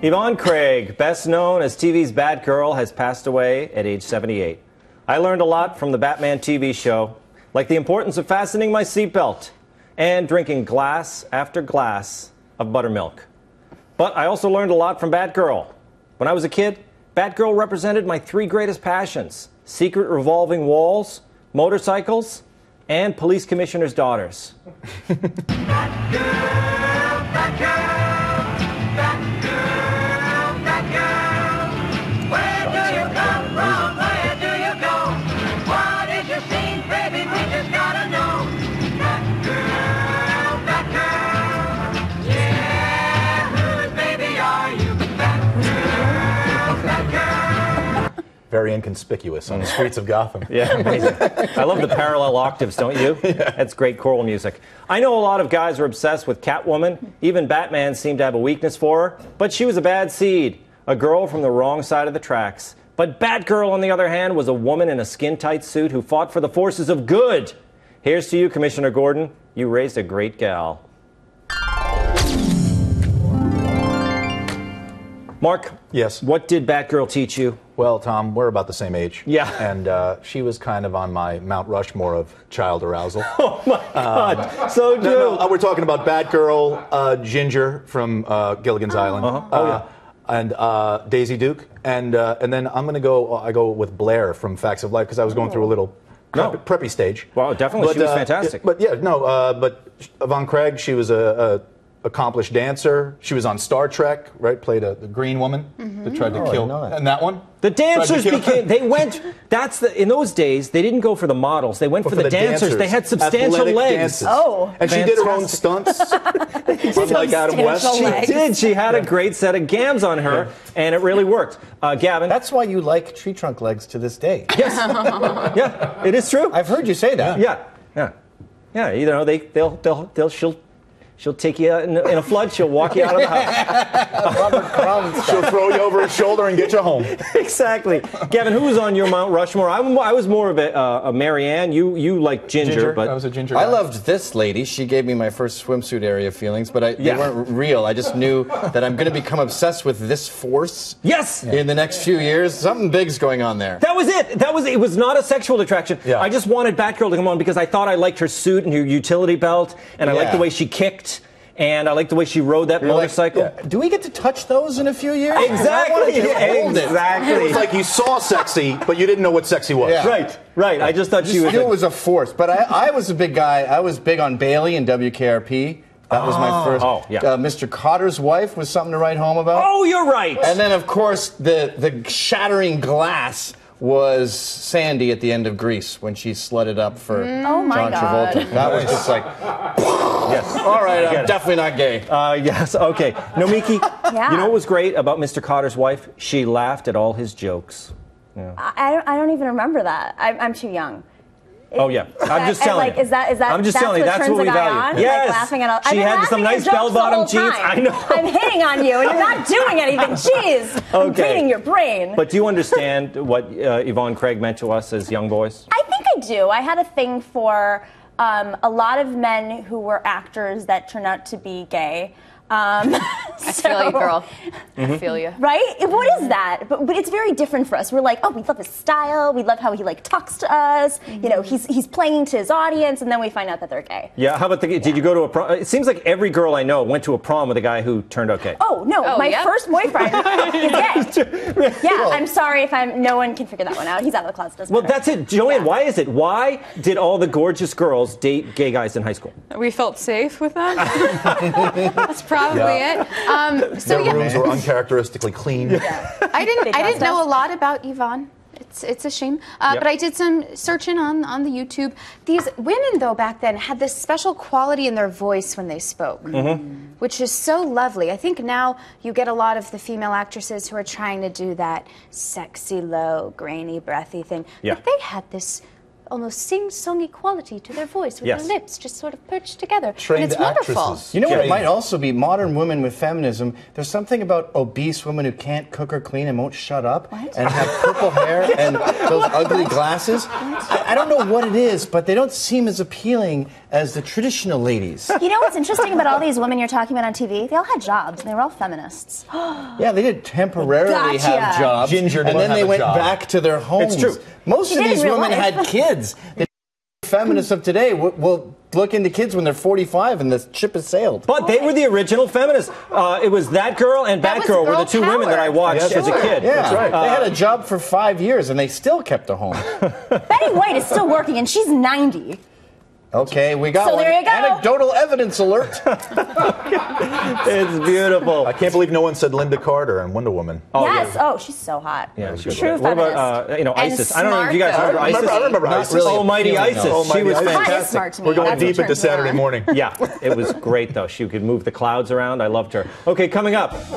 Yvonne Craig, best known as TV's Batgirl, has passed away at age 78. I learned a lot from the Batman TV show, like the importance of fastening my seatbelt and drinking glass after glass of buttermilk. But I also learned a lot from Batgirl. When I was a kid, Batgirl represented my three greatest passions: secret revolving walls, motorcycles, and police commissioners' daughters. Batgirl, Batgirl, Batgirl, Batgirl. Where do you come from? Where do you go? What is your scene, baby? We just gotta know. Batgirl, Batgirl. Yeah, whose baby are you? Batgirl, Batgirl. Very inconspicuous on the streets of Gotham. Yeah, amazing. I love the parallel octaves, don't you? Yeah. That's great choral music. I know a lot of guys are obsessed with Catwoman. Even Batman seemed to have a weakness for her. But she was a bad seed, a girl from the wrong side of the tracks. But Batgirl, on the other hand, was a woman in a skin-tight suit who fought for the forces of good. Here's to you, Commissioner Gordon. You raised a great gal. Mark. Yes. What did Batgirl teach you? Well, Tom, we're about the same age. Yeah. And she was kind of on my Mount Rushmore of child arousal. Oh, my God. So true. No, we're talking about Batgirl, Ginger from Gilligan's Island. Uh-huh. Oh, yeah. And Daisy Duke. And then I go with Blair from Facts of Life because I was going through a little preppy stage. Well, definitely. She was fantastic. But Yvonne Craig, she was a accomplished dancer. She was on Star Trek, right? Played the green woman that tried to kill. And that one? The dancers in those days, they didn't go for the models. They went for the dancers. They had substantial athletic legs. Dances. Oh. And she did her own stunts. Unlike Adam West. She did. She had a great set of gams on her, and it really worked. Gavin? That's why you like tree trunk legs to this day. Yes. Yeah, it is true. I've heard you say that. Yeah, you know, she'll take you in a flood. She'll walk you out of the house. She'll throw you over her shoulder and get you home. Exactly. Gavin, who was on your Mount Rushmore? I was more of a Marianne. You like Ginger, but I was a Ginger. I loved this lady. She gave me my first swimsuit area feelings, but they weren't real. I just knew that I'm going to become obsessed with this force. Yes. In the next few years, something big's going on there. That was it. It was not a sexual attraction. Yeah. I just wanted Batgirl to come on because I thought I liked her suit and her utility belt, and I liked the way she kicked. And I like the way she rode that motorcycle. Do we get to touch those in a few years? Exactly. It was like you saw sexy, but you didn't know what sexy was. Yeah. Right. I just thought she was. It was a force. But I was a big guy. I was big on Bailey and WKRP. That was my first. Mr. Cotter's wife was something to write home about. Oh, you're right. And then, of course, the shattering glass was Sandy at the end of Grease when she slutted up for John Travolta. That was just like, yes. All right, I'm definitely not gay. Yes, okay. Nomiki, you know what was great about Mr. Cotter's wife? She laughed at all his jokes. Yeah. I don't even remember that. I'm too young. I'm just telling you. Is that I'm just telling you. That's what we value. Yes. Like laughing at all. She had some nice bell-bottom jeans. I know. I'm hitting on you, and you're not doing anything. Jeez. I'm reading your brain. But do you understand what Yvonne Craig meant to us as young boys? I think I do. I had a thing for a lot of men who were actors that turned out to be gay. I feel you, girl. I feel you. Right? What is that? But it's very different for us. We're like, oh, we love his style. We love how he talks to us. You know, he's playing to his audience, and then we find out that they're gay. Yeah. How about did you go to a prom? It seems like every girl I know went to a prom with a guy who turned out gay. Oh no, my first boyfriend is gay. Yeah, I'm sorry if no one can figure that one out. He's out of the closet. Doesn't matter. That's it, Joanne. Why is it? Why did all the gorgeous girls date gay guys in high school? We felt safe with them. That's probably it. Their rooms were uncharacteristically clean. I didn't know a lot about Yvonne. It's a shame. But I did some searching on the YouTube. These women, though, back then had this special quality in their voice when they spoke, which is so lovely. I think now you get a lot of the female actresses who are trying to do that sexy, low, grainy, breathy thing. Yeah. But they had this almost sing-songy quality to their voice with Yes. their lips just sort of perched together. Trained and it's wonderful. actresses. You know what it Trained. might also be? Modern women with feminism. There's something about obese women who can't cook or clean and won't shut up and have purple hair and those ugly glasses. I don't know what it is, but they don't seem as appealing as the traditional ladies. You know what's interesting about all these women you're talking about on TV? They all had jobs, and they were all feminists. Yeah, they did temporarily Gotcha. have jobs, Ginger and didn't then have they a went job. back to their homes. It's true. Most She of did these in real women life. had kids. The feminists of today will look into kids when they're 45 and the ship has sailed. But they were the original feminists. It was that girl and That was Batgirl were the girl two women that I power. watched Yeah, as a sure. kid. Yeah, That's right. They had a job for 5 years and they still kept a home. Betty White is still working, and she's 90. Okay, we got So one. there you go. Anecdotal evidence alert. It's beautiful. I can't believe no one said Linda Carter and Wonder Woman. Yes. Oh, she's so hot. Yeah, True What feminist. about And ISIS? I don't know if you guys smart, remember though. ISIS. I remember Not ISIS. really Almighty appealing, ISIS. though. She Almighty was ISIS. That is fantastic. smart to me. We're going That's what deep into turns me Saturday on. morning. Yeah, it was great though. She could move the clouds around. I loved her. Okay, coming up.